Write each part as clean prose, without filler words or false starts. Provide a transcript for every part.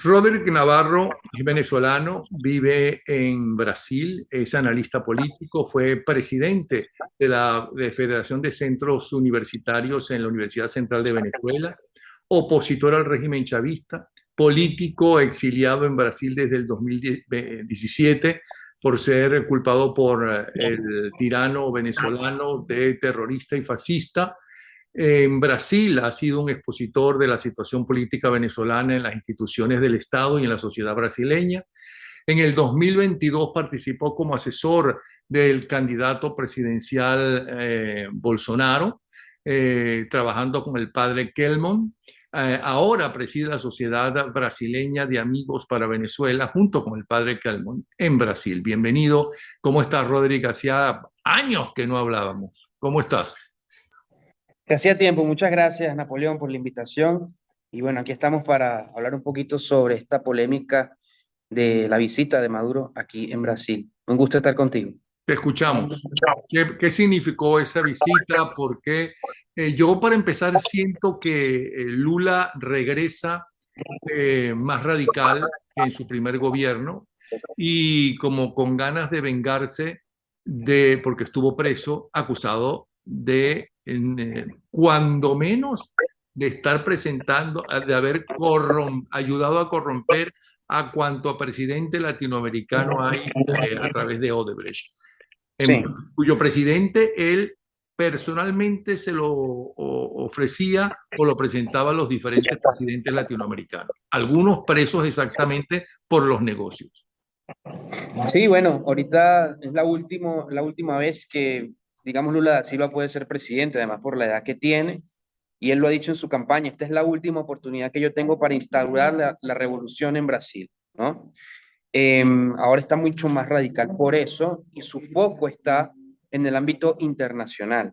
Roderick Navarro es venezolano, vive en Brasil, es analista político, fue presidente de la Federación de Centros Universitarios en la Universidad Central de Venezuela, opositor al régimen chavista, político exiliado en Brasil desde el 2017 por ser culpado por el tirano venezolano de terrorista y fascista. En Brasil ha sido un expositor de la situación política venezolana en las instituciones del Estado y en la sociedad brasileña. En el 2022 participó como asesor del candidato presidencial Bolsonaro, trabajando con el padre Kelmon. Ahora preside la Sociedad Brasileña de Amigos para Venezuela junto con el padre Kelmon en Brasil. Bienvenido. ¿Cómo estás, Rodrigo? Hacía años que no hablábamos. ¿Cómo estás? Que hacía tiempo, muchas gracias Napoleón por la invitación. Y bueno, aquí estamos para hablar un poquito sobre esta polémica de la visita de Maduro aquí en Brasil. Un gusto estar contigo. Te escuchamos. ¿Qué significó esa visita? Porque yo, para empezar, siento que Lula regresa más radical que en su primer gobierno y como con ganas de vengarse porque estuvo preso, acusado de, cuando menos, de estar presentando, de haber ayudado a corromper a cuanto a presidente latinoamericano hay a través de Odebrecht, en Sí, cuyo presidente él personalmente se lo ofrecía o lo presentaba a los diferentes presidentes latinoamericanos, algunos presos exactamente por los negocios. sí, bueno, ahorita es la última vez que, digamos, Lula da Silva puede ser presidente, además por la edad que tiene, y él lo ha dicho en su campaña, esta es la última oportunidad que yo tengo para instaurar la revolución en Brasil, ¿no? Ahora está mucho más radical por eso y su foco está en el ámbito internacional.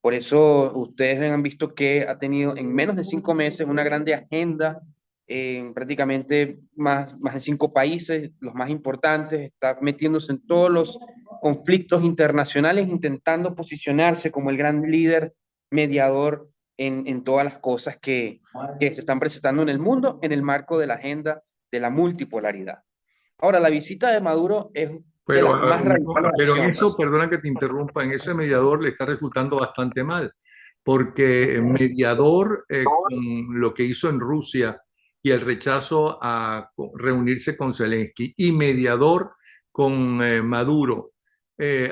Por eso ustedes han visto que ha tenido en menos de 5 meses una grande agenda en prácticamente más de 5 países, los más importantes, está metiéndose en todos los conflictos internacionales, intentando posicionarse como el gran líder mediador en todas las cosas que se están presentando en el mundo en el marco de la agenda de la multipolaridad. Ahora, la visita de Maduro es de Pero, las más radicales pero en eso, acciones. perdona que te interrumpa, en ese mediador le está resultando bastante mal, porque mediador con lo que hizo en Rusia y el rechazo a reunirse con Zelensky y mediador con Maduro,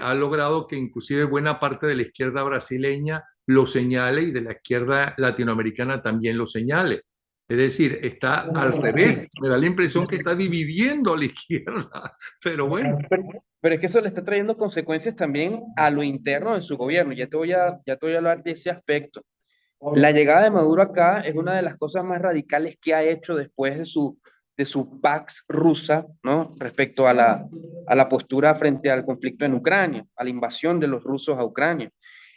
ha logrado que inclusive buena parte de la izquierda brasileña lo señale y de la izquierda latinoamericana también lo señale. Es decir, está al revés. Me da la impresión que está dividiendo a la izquierda, pero bueno. Pero es que eso le está trayendo consecuencias también a lo interno de su gobierno. Ya te voy a hablar de ese aspecto. La llegada de Maduro acá es una de las cosas más radicales que ha hecho después de su Pax rusa, ¿no? Respecto a la postura frente al conflicto en Ucrania, a la invasión de los rusos a Ucrania.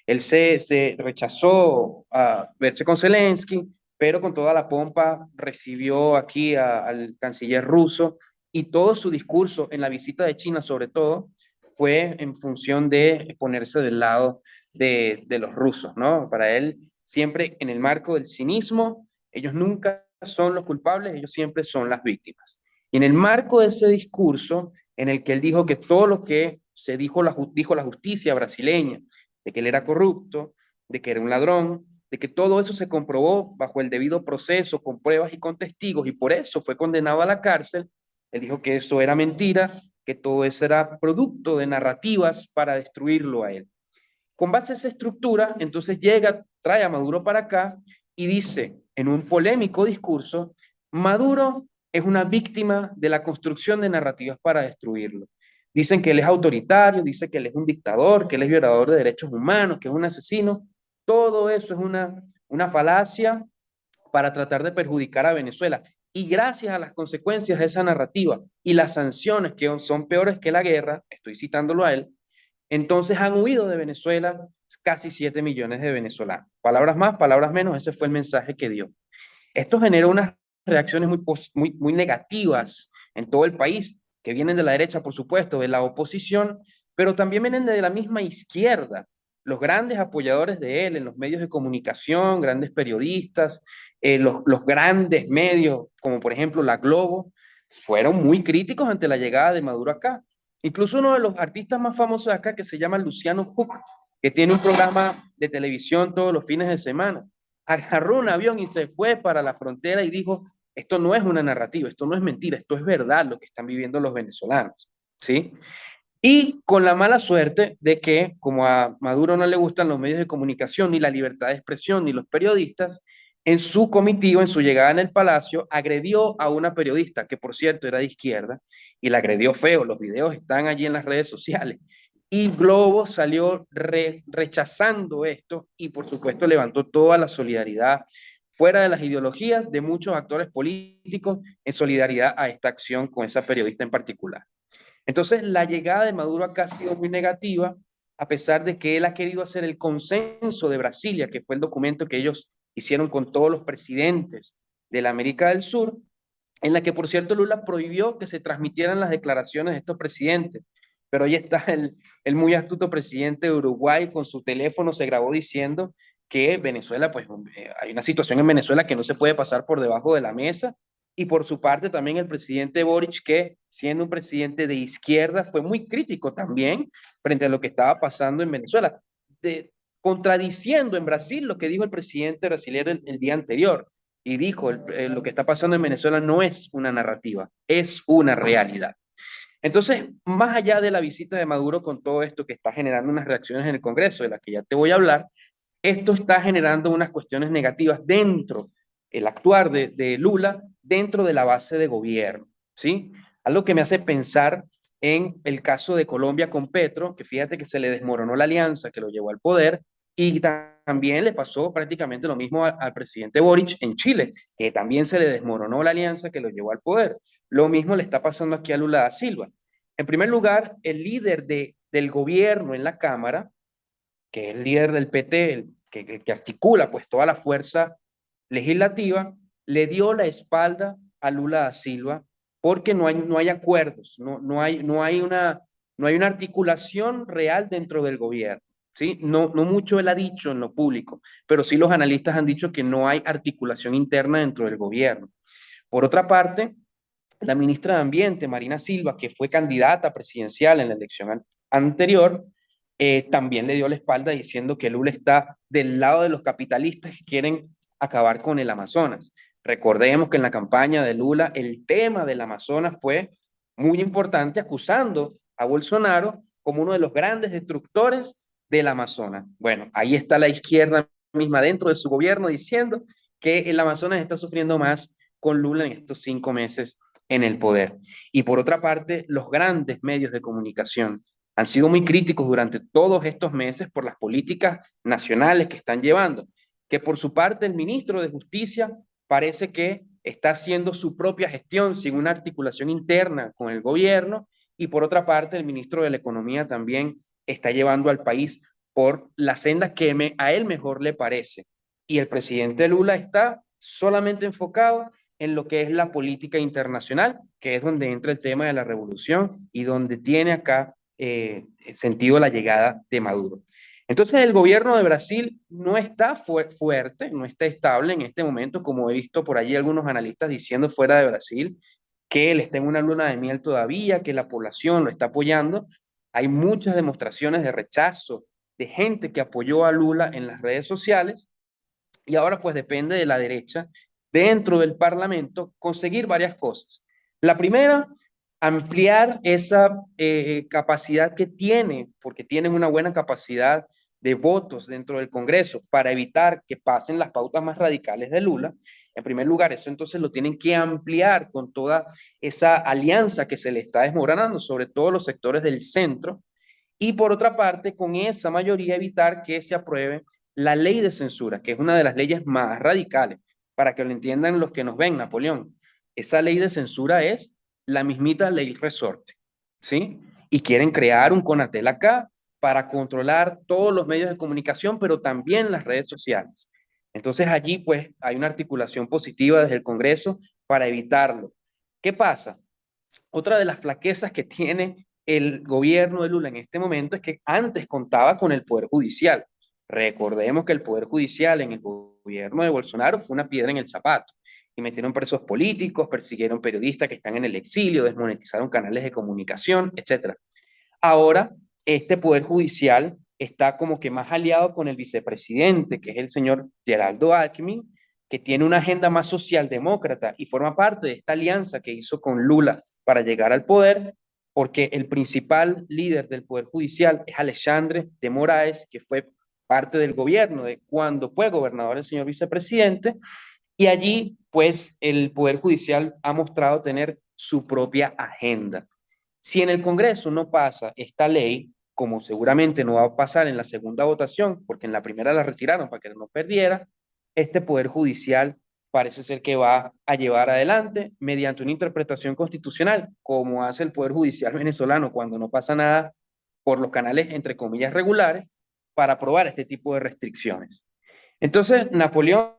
Él se rechazó a verse con Zelensky, pero con toda la pompa recibió aquí al canciller ruso y todo su discurso en la visita de China, sobre todo, fue en función de ponerse del lado de los rusos, ¿no? Para él, siempre en el marco del cinismo, ellos nunca son los culpables, ellos siempre son las víctimas. Y en el marco de ese discurso, en el que él dijo que todo lo que se dijo la justicia brasileña, de que él era corrupto, de que era un ladrón, de que todo eso se comprobó bajo el debido proceso, con pruebas y con testigos, y por eso fue condenado a la cárcel. Él dijo que eso era mentira, que todo eso era producto de narrativas para destruirlo a él. Con base a esa estructura, entonces llega, trae a Maduro para acá y dice en un polémico discurso, Maduro es una víctima de la construcción de narrativas para destruirlo. Dicen que él es autoritario, dice que él es un dictador, que él es violador de derechos humanos, que es un asesino. Todo eso es una falacia para tratar de perjudicar a Venezuela. Y gracias a las consecuencias de esa narrativa y las sanciones que son peores que la guerra, estoy citándolo a él, entonces han huido de Venezuela casi 7 millones de venezolanos. Palabras más, palabras menos, ese fue el mensaje que dio. Esto genera unas reacciones muy negativas en todo el país, que vienen de la derecha, por supuesto, de la oposición, pero también vienen de la misma izquierda. los grandes apoyadores de él en los medios de comunicación, grandes periodistas, los grandes medios, como por ejemplo la Globo, fueron muy críticos ante la llegada de Maduro acá. Incluso uno de los artistas más famosos acá, que se llama Luciano Huck, que tiene un programa de televisión todos los fines de semana, agarró un avión y se fue para la frontera y dijo, esto no es una narrativa, esto no es mentira, esto es verdad lo que están viviendo los venezolanos, ¿sí? Y con la mala suerte de que, como a Maduro no le gustan los medios de comunicación, ni la libertad de expresión, ni los periodistas, en su comitiva, en su llegada en el palacio, agredió a una periodista, que por cierto era de izquierda, y la agredió feo. Los videos están allí en las redes sociales. Y Globo salió rechazando esto y por supuesto levantó toda la solidaridad fuera de las ideologías de muchos actores políticos en solidaridad a esta acción con esa periodista en particular. Entonces, la llegada de Maduro acá ha sido muy negativa, a pesar de que él ha querido hacer el consenso de Brasilia, que fue el documento que ellos hicieron con todos los presidentes de la América del Sur, en la que, por cierto, Lula prohibió que se transmitieran las declaraciones de estos presidentes. Pero ahí está el muy astuto presidente de Uruguay con su teléfono, se grabó diciendo que Venezuela, pues hay una situación en Venezuela que no se puede pasar por debajo de la mesa. Y por su parte también el presidente Boric, que siendo un presidente de izquierda, fue muy crítico también frente a lo que estaba pasando en Venezuela, contradiciendo en Brasil lo que dijo el presidente brasileño el día anterior. Y dijo, lo que está pasando en Venezuela no es una narrativa, es una realidad. Entonces, más allá de la visita de Maduro con todo esto que está generando unas reacciones en el Congreso, de las que ya te voy a hablar, esto está generando unas cuestiones negativas dentro, el actuar de Lula, dentro de la base de gobierno, ¿sí? Algo que me hace pensar en el caso de Colombia con Petro, que fíjate que se le desmoronó la alianza que lo llevó al poder, y también le pasó prácticamente lo mismo al presidente Boric en Chile, que también se le desmoronó la alianza que lo llevó al poder. Lo mismo le está pasando aquí a Lula da Silva. En primer lugar, el líder del gobierno en la Cámara, que es el líder del PT, que articula pues toda la fuerza legislativa, le dio la espalda a Lula da Silva porque no hay acuerdos, no hay una articulación real dentro del gobierno. ¿Sí? No mucho él ha dicho en lo público, pero sí los analistas han dicho que no hay articulación interna dentro del gobierno. Por otra parte, la ministra de Ambiente, Marina Silva, que fue candidata presidencial en la elección anterior, también le dio la espalda diciendo que Lula está del lado de los capitalistas que quieren acabar con el Amazonas. Recordemos que en la campaña de Lula el tema del Amazonas fue muy importante, acusando a Bolsonaro como uno de los grandes destructores del Amazonas. Bueno, ahí está la izquierda misma dentro de su gobierno diciendo que el Amazonas está sufriendo más con Lula en estos 5 meses en el poder. Y por otra parte, los grandes medios de comunicación han sido muy críticos durante todos estos meses por las políticas nacionales que están llevando, que por su parte el ministro de Justicia parece que está haciendo su propia gestión sin una articulación interna con el gobierno, y por otra parte el ministro de la Economía también está llevando al país por la senda que a él mejor le parece. Y el presidente Lula está solamente enfocado en lo que es la política internacional, que es donde entra el tema de la revolución y donde tiene acá sentido la llegada de Maduro. Entonces el gobierno de Brasil no está fuerte, no está estable en este momento, como he visto por allí algunos analistas diciendo fuera de Brasil, que él está en una luna de miel todavía, que la población lo está apoyando. Hay muchas demostraciones de rechazo de gente que apoyó a Lula en las redes sociales, y ahora pues depende de la derecha dentro del Parlamento conseguir varias cosas. La primera, ampliar esa capacidad que tiene, porque tienen una buena capacidad de votos dentro del Congreso para evitar que pasen las pautas más radicales de Lula. En primer lugar, eso entonces lo tienen que ampliar con toda esa alianza que se le está desmoronando, sobre todo los sectores del centro, y por otra parte, con esa mayoría evitar que se apruebe la ley de censura, que es una de las leyes más radicales, para que lo entiendan los que nos ven, Napoleón. Esa ley de censura es la mismita ley resorte, ¿sí? Y quieren crear un Conatel acá para controlar todos los medios de comunicación, pero también las redes sociales. Entonces allí pues hay una articulación positiva desde el Congreso para evitarlo. ¿Qué pasa? Otra de las flaquezas que tiene el gobierno de Lula en este momento es que antes contaba con el Poder Judicial. Recordemos que el Poder Judicial en el gobierno de Bolsonaro fue una piedra en el zapato y metieron presos políticos, persiguieron periodistas que están en el exilio, desmonetizaron canales de comunicación, etcétera. Ahora, este Poder Judicial está como que más aliado con el vicepresidente, que es el señor Geraldo Alckmin, que tiene una agenda más socialdemócrata y forma parte de esta alianza que hizo con Lula para llegar al poder, porque el principal líder del Poder Judicial es Alexandre de Moraes, que fue parte del gobierno de cuando fue gobernador el señor vicepresidente, y allí, pues, el Poder Judicial ha mostrado tener su propia agenda. Si en el Congreso no pasa esta ley, como seguramente no va a pasar en la segunda votación, porque en la primera la retiraron para que no perdiera, este Poder Judicial parece ser que va a llevar adelante mediante una interpretación constitucional, como hace el Poder Judicial venezolano cuando no pasa nada por los canales, entre comillas, regulares, para aprobar este tipo de restricciones. Entonces, Napoleón,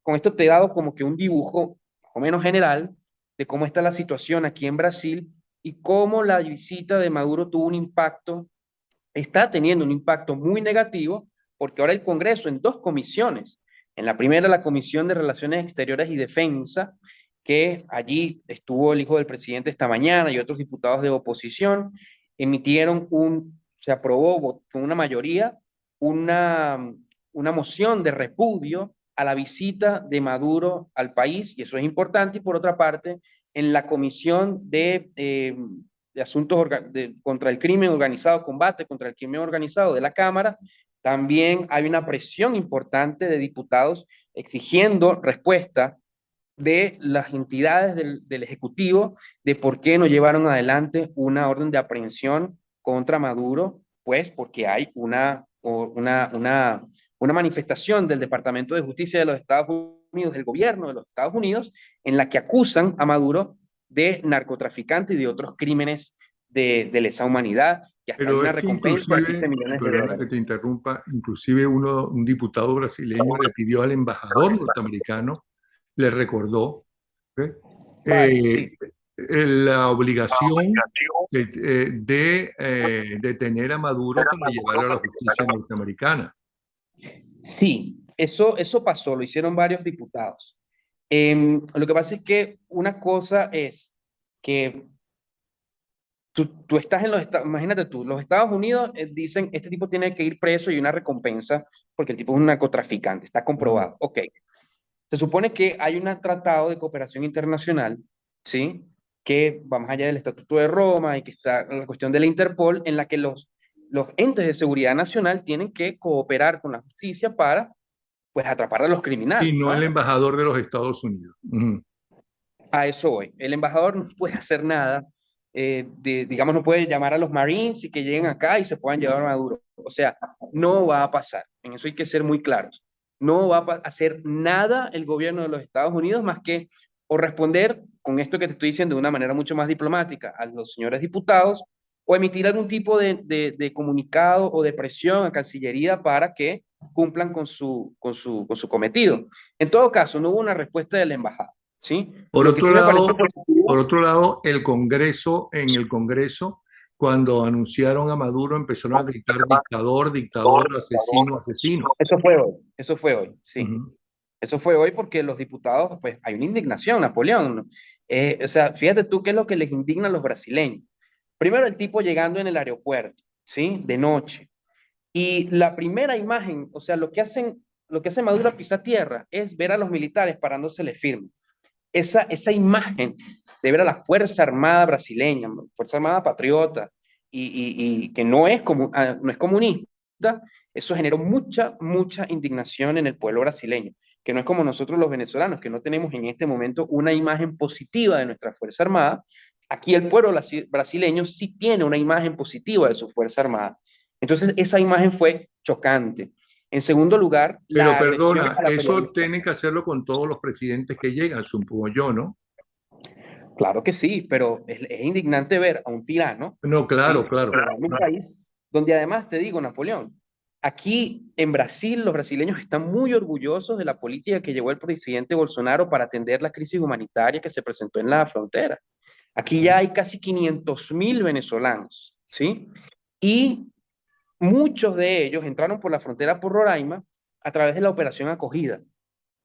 con esto te he dado como que un dibujo más o menos general de cómo está la situación aquí en Brasil y cómo la visita de Maduro tuvo un impacto, está teniendo un impacto muy negativo, porque ahora el Congreso en dos comisiones, en la primera la Comisión de Relaciones Exteriores y Defensa, que allí estuvo el hijo del presidente esta mañana y otros diputados de oposición, se aprobó con una mayoría una, una moción de repudio a la visita de Maduro al país, y eso es importante, y por otra parte, en la Comisión de Asuntos contra el Crimen Organizado, Combate contra el Crimen Organizado de la Cámara, también hay una presión importante de diputados exigiendo respuesta de las entidades del Ejecutivo de por qué no llevaron adelante una orden de aprehensión contra Maduro, pues porque hay una manifestación del Departamento de Justicia de los Estados Unidos, del gobierno de los Estados Unidos, en la que acusan a Maduro de narcotraficante y de otros crímenes de lesa humanidad, y hasta hay Pero una es que recompensa de 15 inclusive, millones de perdona que dólares. te interrumpa, inclusive un diputado brasileño le pidió al embajador norteamericano, le recordó, ¿ok? Vale, eh, sí. la obligación de detener a Maduro para llevarlo a la justicia norteamericana. Sí, eso pasó, lo hicieron varios diputados. Lo que pasa es que una cosa es que tú estás en los Estados, imagínate tú, los Estados Unidos dicen, este tipo tiene que ir preso y una recompensa porque el tipo es un narcotraficante, está Ujú. comprobado. Ok, se supone que hay un tratado de cooperación internacional, ¿sí? Que va más allá del Estatuto de Roma y que está la cuestión de la Interpol, en la que los entes de seguridad nacional tienen que cooperar con la justicia para, pues, atrapar a los Y criminales, no el ¿no? embajador de los Estados Unidos. Ujú. A eso voy. El embajador no puede hacer nada, digamos, no puede llamar a los Marines y que lleguen acá y se puedan llevar a Maduro. O sea, no va a pasar. En eso hay que ser muy claros. No va a hacer nada el gobierno de los Estados Unidos más que o responder con esto que te estoy diciendo de una manera mucho más diplomática a los señores diputados o emitir algún tipo de comunicado o de presión a Cancillería para que cumplan con su cometido. En todo caso, no hubo una respuesta de la embajada. ¿Sí? Por Lo que otro sí me parece lado, por positivo, otro lado, en el Congreso, cuando anunciaron a Maduro, empezaron a gritar dictador, dictador, asesino, asesino. eso fue hoy, sí. Ujú. Eso fue hoy porque los diputados, pues hay una indignación, Napoleón, ¿no? O sea, fíjate tú qué es lo que les indigna a los brasileños. Primero el tipo llegando en el aeropuerto, ¿sí? De noche. Y la primera imagen, o sea, lo que hace Maduro a pisar tierra es ver a los militares parándosele firme. Esa imagen de ver a la Fuerza Armada brasileña, Fuerza Armada patriota, y que no es comunista, eso generó mucha indignación en el pueblo brasileño, que no es como nosotros los venezolanos, que no tenemos en este momento una imagen positiva de nuestra Fuerza Armada. Aquí el pueblo brasileño sí tiene una imagen positiva de su Fuerza Armada. Entonces, esa imagen fue chocante. En segundo lugar, Pero la agresión perdona, a la eso periodista. tienen que hacerlo con todos los presidentes que llegan, supongo yo, ¿no? Claro que sí, pero es indignante ver a un tirano, No, ¿sí? claro, claro. En un país donde además, te digo, Napoleón, aquí en Brasil, los brasileños están muy orgullosos de la política que llevó el presidente Bolsonaro para atender la crisis humanitaria que se presentó en la frontera. Aquí ya hay casi 500.000 venezolanos ¿sí? Y muchos de ellos entraron por la frontera por Roraima a través de la operación acogida.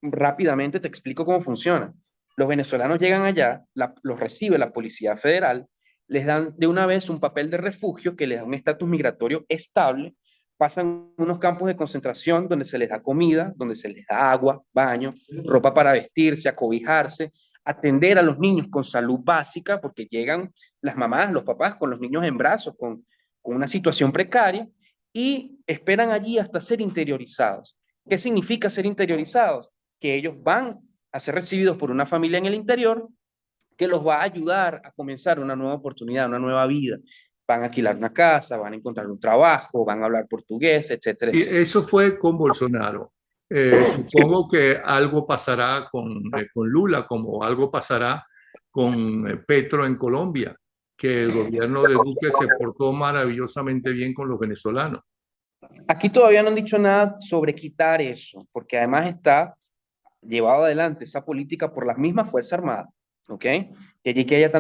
Rápidamente te explico cómo funciona. Los venezolanos llegan allá, los recibe la Policía Federal, les dan de una vez un papel de refugio que les da un estatus migratorio estable, pasan unos campos de concentración donde se les da comida, donde se les da agua, baño, ropa para vestirse, acobijarse, atender a los niños con salud básica, porque llegan las mamás, los papás con los niños en brazos, con una situación precaria, y esperan allí hasta ser interiorizados. ¿Qué significa ser interiorizados? Que ellos van a ser recibidos por una familia en el interior que los va a ayudar a comenzar una nueva oportunidad, una nueva vida. Van a alquilar una casa, van a encontrar un trabajo, van a hablar portugués, etcétera, Y etcétera. eso fue con Bolsonaro. Sí. Supongo que algo pasará con Lula, como algo pasará con Petro en Colombia, que el gobierno de Duque se portó maravillosamente bien con los venezolanos. Aquí todavía no han dicho nada sobre quitar eso, porque además está llevado adelante esa política por las mismas Fuerzas Armadas, ¿ok? Y allí que haya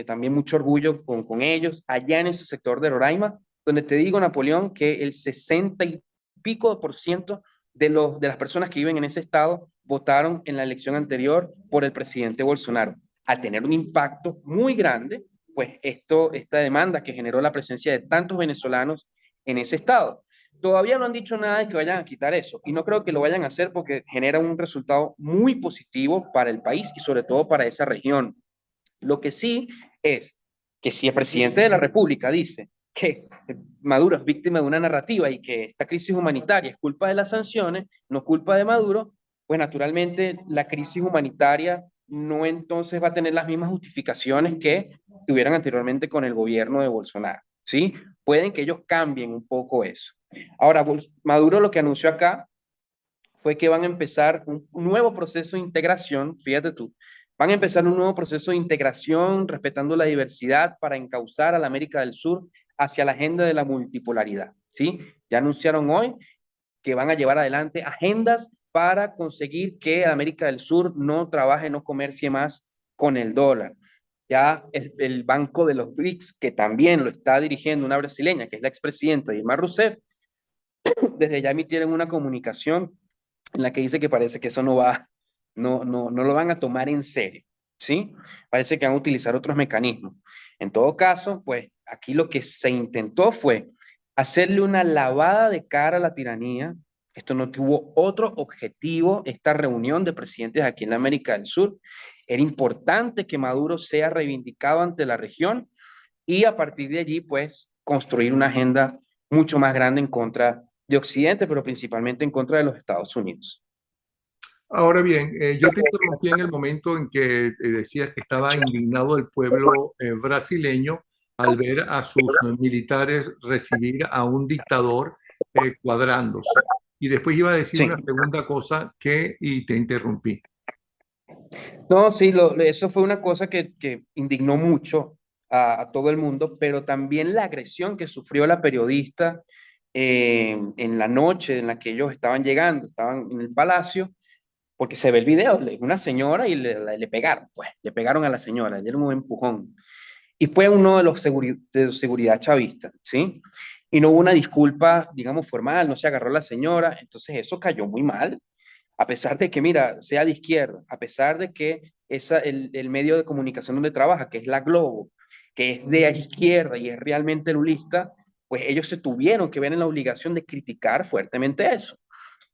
también mucho orgullo con ellos, allá en ese sector de Roraima, donde te digo, Napoleón, que el 60 y pico por ciento de las personas que viven en ese estado votaron en la elección anterior por el presidente Bolsonaro. Al tener un impacto muy grande, pues esta demanda que generó la presencia de tantos venezolanos en ese estado. Todavía no han dicho nada de que vayan a quitar eso y no creo que lo vayan a hacer porque genera un resultado muy positivo para el país y sobre todo para esa región. Lo que sí es que si el presidente de la República dice que Maduro es víctima de una narrativa y que esta crisis humanitaria es culpa de las sanciones, no culpa de Maduro, pues naturalmente la crisis humanitaria no entonces va a tener las mismas justificaciones que tuvieran anteriormente con el gobierno de Bolsonaro, ¿sí? Pueden que ellos cambien un poco eso. Ahora, Maduro lo que anunció acá fue que van a empezar un nuevo proceso de integración, fíjate tú, van a empezar un nuevo proceso de integración respetando la diversidad para encauzar a la América del Sur hacia la agenda de la multipolaridad, ¿sí? Ya anunciaron hoy que van a llevar adelante agendas para conseguir que América del Sur no trabaje, no comercie más con el dólar. Ya el Banco de los BRICS, que también lo está dirigiendo una brasileña, que es la expresidenta Dilma Rousseff, desde ya emitieron una comunicación en la que dice que parece que eso no lo van a tomar en serio, ¿sí? Parece que van a utilizar otros mecanismos. En todo caso, pues aquí lo que se intentó fue hacerle una lavada de cara a la tiranía. Esto no tuvo otro objetivo, esta reunión de presidentes aquí en América del Sur. Era importante que Maduro sea reivindicado ante la región y a partir de allí, pues, construir una agenda mucho más grande en contra de Occidente, pero principalmente en contra de los Estados Unidos. Ahora bien, yo te interrumpí en el momento en que decías que estaba indignado el pueblo brasileño al ver a sus militares recibir a un dictador cuadrándose. Y después iba a decir Sí, una segunda cosa y te interrumpí. no, sí, eso fue una cosa que indignó mucho a todo el mundo, pero también la agresión que sufrió la periodista en la noche en la que ellos estaban llegando, estaban en el palacio, porque se ve el video, una señora y le pegaron, pues, le pegaron a la señora, le dieron un empujón. Y fue uno de de seguridad chavista, ¿sí? Y no hubo una disculpa, digamos, formal, no se agarró a la señora, entonces eso cayó muy mal, a pesar de que, mira, sea de izquierda, a pesar de que el medio de comunicación donde trabaja, que es la Globo, que es de izquierda y es realmente lulista, pues ellos se tuvieron que ver en la obligación de criticar fuertemente eso.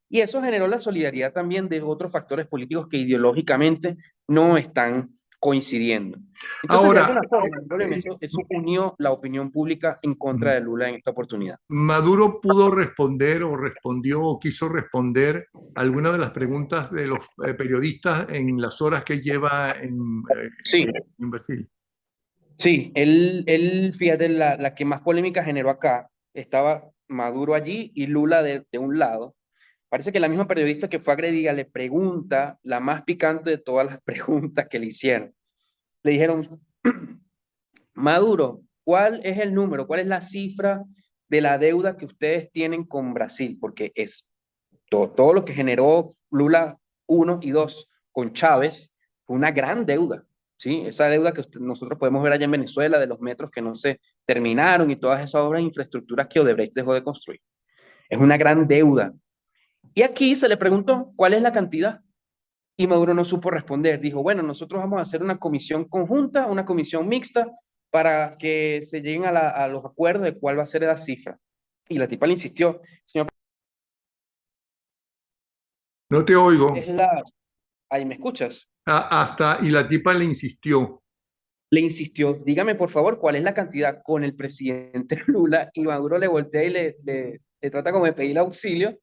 Y eso generó la solidaridad también de otros factores políticos que ideológicamente no están coincidiendo. Entonces, de Ahora, alguna forma, eso unió la opinión pública en contra de Lula en esta oportunidad. Maduro pudo responder o respondió o quiso responder algunas de las preguntas de los periodistas en las horas que lleva Sí, en Brasil. sí, fíjate, la que más polémica generó acá, estaba Maduro allí y Lula de un lado. Parece que la misma periodista que fue agredida le pregunta la más picante de todas las preguntas que le hicieron. Le dijeron, Maduro, ¿cuál es el número? ¿Cuál es la cifra de la deuda que ustedes tienen con Brasil? Porque es todo lo que generó Lula 1 y 2 con Chávez fue una gran deuda, ¿sí? Esa deuda que nosotros podemos ver allá en Venezuela, de los metros que no se terminaron y todas esas obras de infraestructuras que Odebrecht dejó de construir. Es una gran deuda. Y aquí se le preguntó, ¿cuál es la cantidad? Y Maduro no supo responder. Dijo, bueno, nosotros vamos a hacer una comisión conjunta, una comisión mixta, para que se lleguen a los acuerdos de cuál va a ser la cifra. Y la tipa le insistió, señor, No te oigo. es la... Ahí me escuchas. Y la tipa le insistió. Le insistió, dígame por favor cuál es la cantidad con el presidente Lula, y Maduro le voltea y le trata como de pedir auxilio,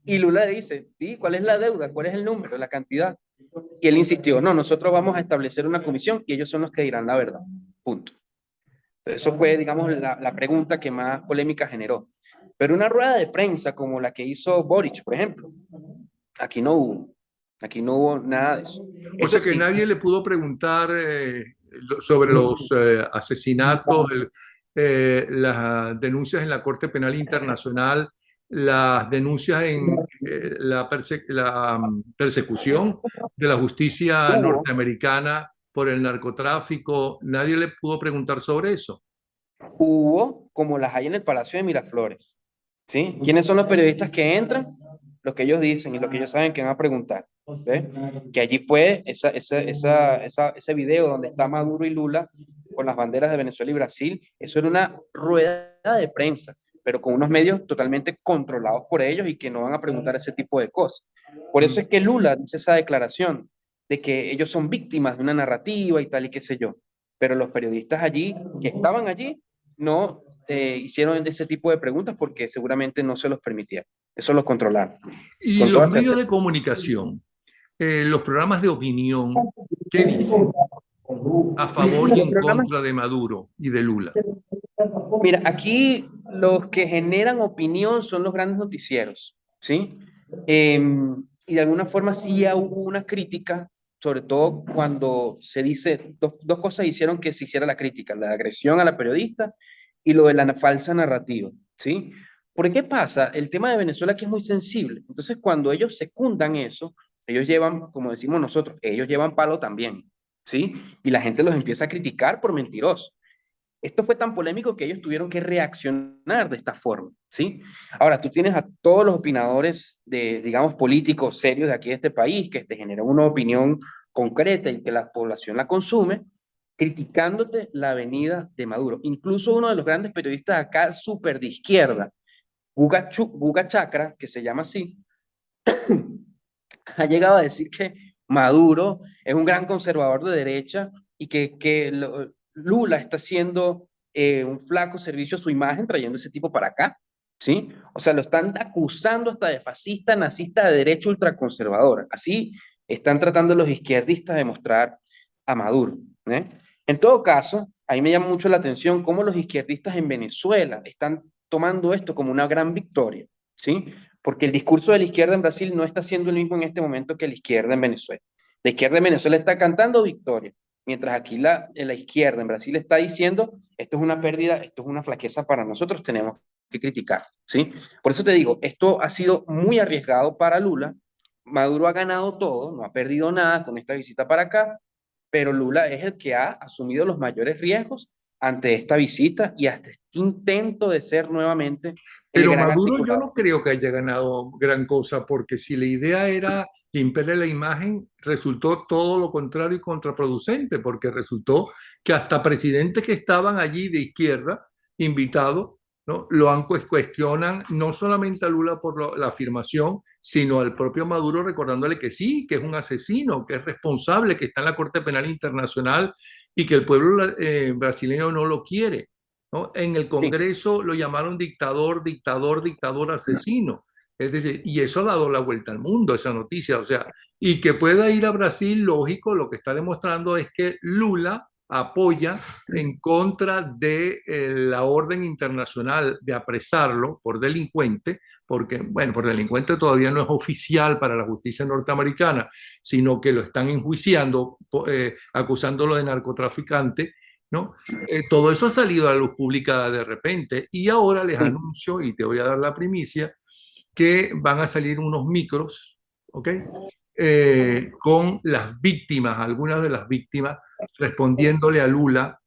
y Lula le dice, sí, ¿cuál es la deuda? ¿Cuál es el número, la cantidad? Y él insistió, no, nosotros vamos a establecer una comisión y ellos son los que dirán la verdad. Punto. Eso fue, digamos, la pregunta que más polémica generó. Pero una rueda de prensa como la que hizo Boric, por ejemplo, aquí no hubo. Aquí no hubo nada de eso. O Eso sea que sí, nadie le pudo preguntar sobre los asesinatos, las denuncias en la Corte Penal Internacional, las denuncias en la persecución de la justicia hubo, norteamericana por el narcotráfico. Nadie le pudo preguntar sobre eso. hubo como las hay en el Palacio de Miraflores. ¿Sí? ¿Quiénes son los periodistas que entran? Lo que ellos dicen y lo que ellos saben que van a preguntar. ¿Sí? Que allí fue ese video donde está Maduro y Lula con las banderas de Venezuela y Brasil. Eso era una rueda de prensa, pero con unos medios totalmente controlados por ellos y que no van a preguntar ese tipo de cosas. Por eso Mm. es que Lula dice esa declaración de que ellos son víctimas de una narrativa y tal y qué sé yo. Pero los periodistas allí, que estaban allí, no hicieron ese tipo de preguntas porque seguramente no se los permitieron. Eso los controlaron, Y con los toda medios certeza. de comunicación, los programas de opinión, ¿qué dicen a favor y Los en programas, contra de Maduro y de Lula? mira, aquí los que generan opinión son los grandes noticieros, ¿sí? Y de alguna forma sí hubo una crítica, sobre todo cuando se dice, dos cosas hicieron que se hiciera la crítica, la agresión a la periodista y lo de la falsa narrativa, ¿sí? ¿Por qué pasa? El tema de Venezuela aquí es muy sensible. Entonces, cuando ellos secundan eso, ellos llevan, como decimos nosotros, ellos llevan palo también, ¿sí? Y la gente los empieza a criticar por mentirosos. Esto fue tan polémico que ellos tuvieron que reaccionar de esta forma, ¿sí? Ahora, tú tienes a todos los opinadores de, digamos, políticos serios de aquí de este país que te generan una opinión concreta y que la población la consume, criticándote la venida de Maduro. Incluso uno de los grandes periodistas acá, súper de izquierda, Guga Chakra, que se llama así, ha llegado a decir que Maduro es un gran conservador de derecha y que Lula está haciendo un flaco servicio a su imagen trayendo ese tipo para acá, ¿sí? O sea, lo están acusando hasta de fascista, nazista, de derecha ultraconservadora. Así están tratando los izquierdistas de mostrar a Maduro, ¿eh? En todo caso, a mí me llama mucho la atención cómo los izquierdistas en Venezuela están tomando esto como una gran victoria, ¿sí? Porque el discurso de la izquierda en Brasil no está siendo el mismo en este momento que la izquierda en Venezuela. La izquierda en Venezuela está cantando victoria, mientras aquí la izquierda en Brasil está diciendo, esto es una pérdida, esto es una flaqueza para nosotros, tenemos que criticar, ¿sí? Por eso te digo, esto ha sido muy arriesgado para Lula. Maduro ha ganado todo, no ha perdido nada con esta visita para acá, pero Lula es el que ha asumido los mayores riesgos ante esta visita y hasta este intento de ser nuevamente el Pero gran Maduro yo articulador. no creo que haya ganado gran cosa, porque si la idea era limpiarle la imagen, resultó todo lo contrario y contraproducente, porque resultó que hasta presidentes que estaban allí de izquierda, invitados, ¿no? Cuestionan no solamente a Lula por la afirmación, sino al propio Maduro recordándole que sí, que es un asesino, que es responsable, que está en la Corte Penal Internacional y que el pueblo brasileño no lo quiere, ¿no? En el Sí, Congreso lo llamaron dictador, dictador, dictador asesino. Es decir, y eso ha dado la vuelta al mundo, esa noticia. O sea, y que pueda ir a Brasil, lógico, lo que está demostrando es que Lula apoya en contra de la orden internacional de apresarlo por delincuente, porque, bueno, por delincuente todavía no es oficial para la justicia norteamericana, sino que lo están enjuiciando, acusándolo de narcotraficante, ¿no? Todo eso ha salido a la luz pública de repente y ahora les sí, anuncio, y te voy a dar la primicia, que van a salir unos micros, ¿ok? Con las víctimas, algunas de las víctimas respondiéndole a Lula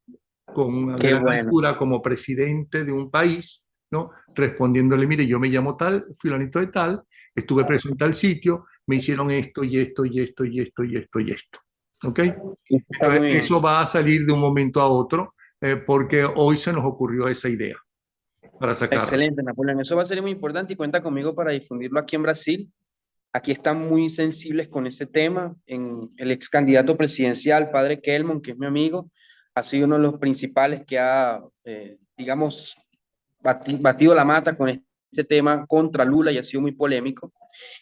con una Qué gran bueno. altura como presidente de un país, ¿no? Respondiéndole, mire, yo me llamo tal, fulanito de tal, estuve preso en tal sitio, me hicieron esto y esto y esto y esto y esto y esto. ¿Ok? Está Entonces, muy bien. eso va a salir de un momento a otro porque hoy se nos ocurrió esa idea para sacarlo. Excelente, Napoleón. Eso va a ser muy importante y cuenta conmigo para difundirlo aquí en Brasil. Aquí están muy sensibles con ese tema. El ex candidato presidencial, padre Kelmon, que es mi amigo, ha sido uno de los principales que ha, digamos, batido la mata con este tema contra Lula y ha sido muy polémico.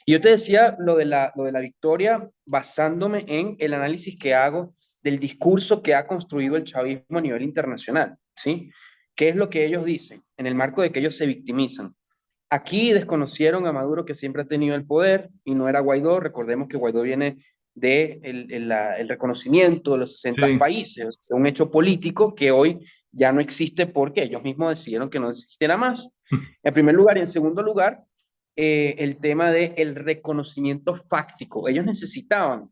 Y yo te decía lo de la victoria basándome en el análisis que hago del discurso que ha construido el chavismo a nivel internacional, ¿sí? ¿Qué es lo que ellos dicen en el marco de que ellos se victimizan? Aquí desconocieron a Maduro, que siempre ha tenido el poder, y no era Guaidó. Recordemos que Guaidó viene de el reconocimiento de los 60 Sí. países, o sea, un hecho político que hoy ya no existe porque ellos mismos decidieron que no existiera más. En primer lugar, y en segundo lugar, el tema del reconocimiento fáctico. Ellos necesitaban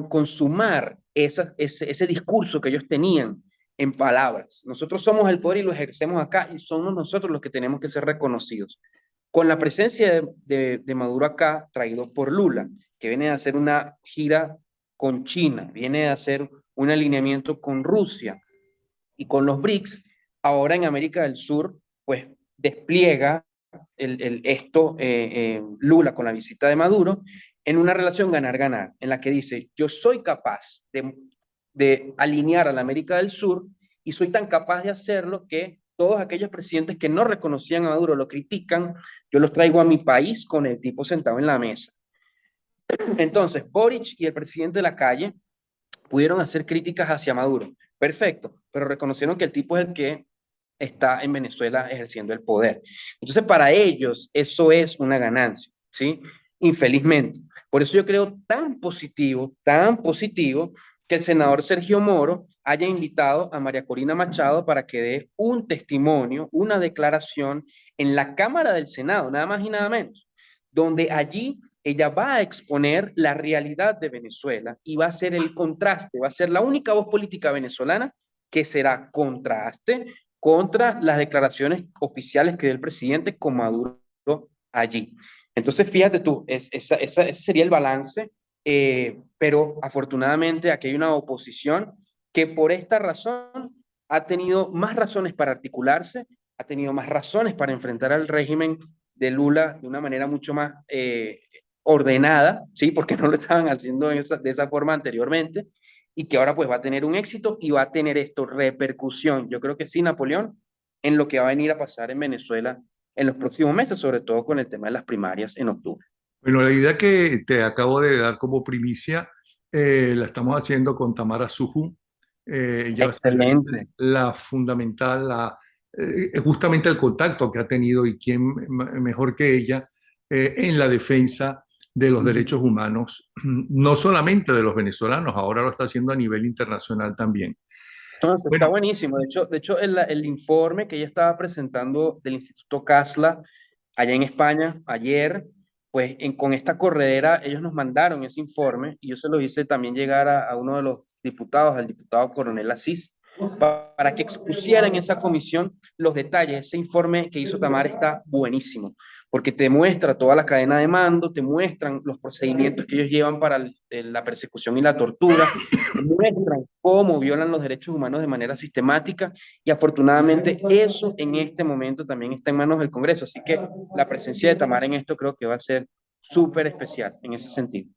consumar ese discurso que ellos tenían en palabras. Nosotros somos el poder y lo ejercemos acá y somos nosotros los que tenemos que ser reconocidos. Con la presencia de Maduro acá, traído por Lula, que viene a hacer una gira con China, viene a hacer un alineamiento con Rusia y con los BRICS, ahora en América del Sur, pues despliega Lula con la visita de Maduro en una relación ganar-ganar, en la que dice, yo soy capaz de alinear a la América del Sur y soy tan capaz de hacerlo que todos aquellos presidentes que no reconocían a Maduro lo critican, yo los traigo a mi país con el tipo sentado en la mesa. Entonces, Boric y el presidente de la calle pudieron hacer críticas hacia Maduro. Perfecto, pero reconocieron que el tipo es el que está en Venezuela ejerciendo el poder. Entonces, para ellos eso es una ganancia, ¿sí? Infelizmente. Por eso yo creo tan positivo, que el senador Sergio Moro haya invitado a María Corina Machado para que dé un testimonio, una declaración en la Cámara del Senado, nada más y nada menos, donde allí ella va a exponer la realidad de Venezuela y va a ser el contraste, va a ser la única voz política venezolana que será contraste contra las declaraciones oficiales que dio el presidente con Maduro allí. Entonces, fíjate tú, ese sería el balance, pero afortunadamente aquí hay una oposición que por esta razón ha tenido más razones para articularse, ha tenido más razones para enfrentar al régimen de Lula de una manera mucho más ordenada, ¿sí? Porque no lo estaban haciendo de esa forma anteriormente, y que ahora pues va a tener un éxito y va a tener esto repercusión, yo creo que sí, Napoleón, en lo que va a venir a pasar en Venezuela en los próximos meses, sobre todo con el tema de las primarias en octubre. Bueno, la idea que te acabo de dar como primicia la estamos haciendo con Tamara Suju. Ella va a ser Excelente. la fundamental, justamente el contacto que ha tenido y quién mejor que ella en la defensa de los derechos humanos, no solamente de los venezolanos, ahora lo está haciendo a nivel internacional también. Entonces, está Bueno, buenísimo. De hecho el informe que ella estaba presentando del Instituto Casla allá en España ayer, pues con esta corredera ellos nos mandaron ese informe y yo se lo hice también llegar a uno de los diputados, al diputado Coronel Asís, para que expusiera en esa comisión los detalles. Ese informe que hizo Tamar está buenísimo, porque te muestra toda la cadena de mando, te muestran los procedimientos que ellos llevan para la persecución y la tortura, te muestran cómo violan los derechos humanos de manera sistemática, y afortunadamente eso en este momento también está en manos del Congreso, así que la presencia de Tamar en esto creo que va a ser súper especial en ese sentido.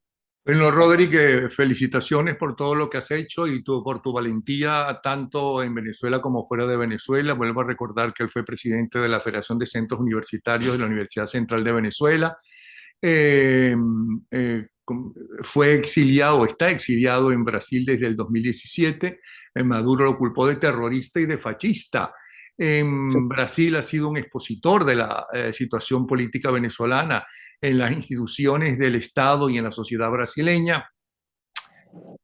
bueno, Roderick, felicitaciones por todo lo que has hecho y por tu valentía, tanto en Venezuela como fuera de Venezuela. Vuelvo a recordar que él fue presidente de la Federación de Centros Universitarios de la Universidad Central de Venezuela. Eh, eh, Fue exiliado, está exiliado en Brasil desde el 2017. Maduro lo culpó de terrorista y de fascista. En Brasil ha sido un expositor de la situación política venezolana en las instituciones del Estado y en la sociedad brasileña.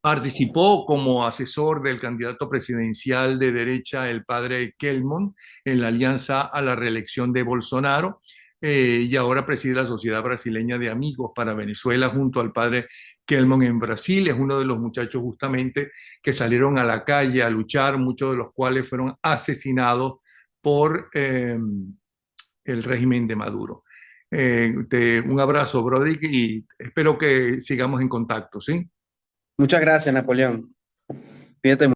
Participó como asesor del candidato presidencial de derecha, el padre Kelmon, en la alianza a la reelección de Bolsonaro. y ahora preside la Sociedad Brasileña de Amigos para Venezuela junto al padre Kelmon en Brasil. Es uno de los muchachos justamente que salieron a la calle a luchar, muchos de los cuales fueron asesinados por el régimen de Maduro. Un abrazo, Broderick, y espero que sigamos en contacto, ¿sí? Muchas gracias, Napoleón. Fíjate.